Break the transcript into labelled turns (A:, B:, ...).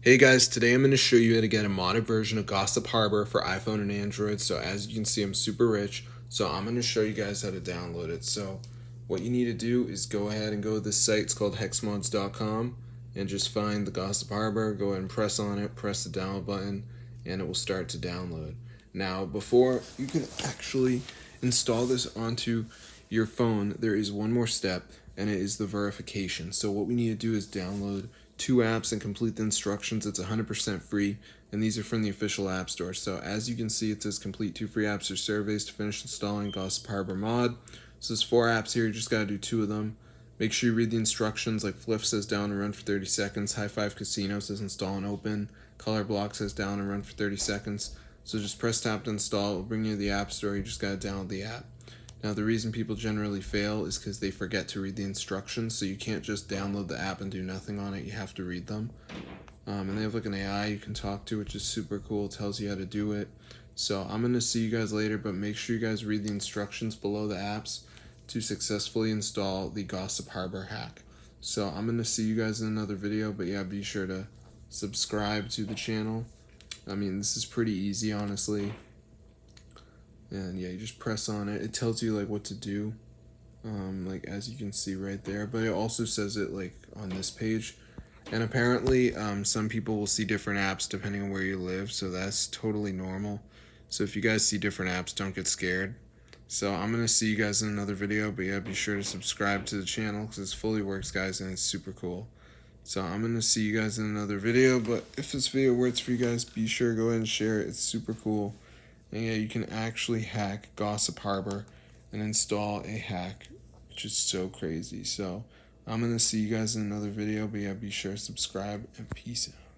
A: Hey guys, today I'm going to show you how to get a modded version of Gossip Harbor for iPhone and Android. So as you can see, I'm super rich. So I'm going to show you guys how to download it. So what you need to do is go ahead and go to this site. It's called hexmods.com and just find the Gossip Harbor. Go ahead and press on it, press the download button, and it will start to download. Now, before you can actually install this onto your phone, there is one more step, and it is the verification. So what we need to do is download 2 apps and complete the instructions. It's 100% free, and these are from the official App Store. So as you can see, it says complete 2 free apps or surveys to finish installing Gossip Harbor mod. So there's 4 apps here. You just got to do 2 of them. Make sure you read the instructions. Like Fliff says down and run for 30 seconds. High Five Casino says install and open. Color Block says down and run for 30 seconds. So just press tap to install. It will bring you to the App Store. You just got to download the app. Now, the reason people generally fail is because they forget to read the instructions, so you can't just download the app and do nothing on it. You have to read them. And they have like an AI you can talk to, which is super cool. It tells you how to do it. So I'm going to see you guys later, but make sure you guys read the instructions below the apps to successfully install the Gossip Harbor hack. So I'm going to see you guys in another video, but yeah, be sure to subscribe to the channel. I mean, this is pretty easy, honestly. And yeah, you just press on it. It tells you like what to do, like as you can see right there, but it also says it like on this page. And apparently some people will see different apps depending on where you live, so that's totally normal. So if you guys see different apps, don't get scared. So I'm gonna see you guys in another video, but yeah, be sure to subscribe to the channel because it fully works, guys, and it's super cool. So I'm gonna see you guys in another video, but if this video works for you guys, be sure to go ahead and share it. It's super cool. And yeah, you can actually hack Gossip Harbor and install a hack, which is so crazy. So I'm going to see you guys in another video, but yeah, be sure to subscribe and peace out.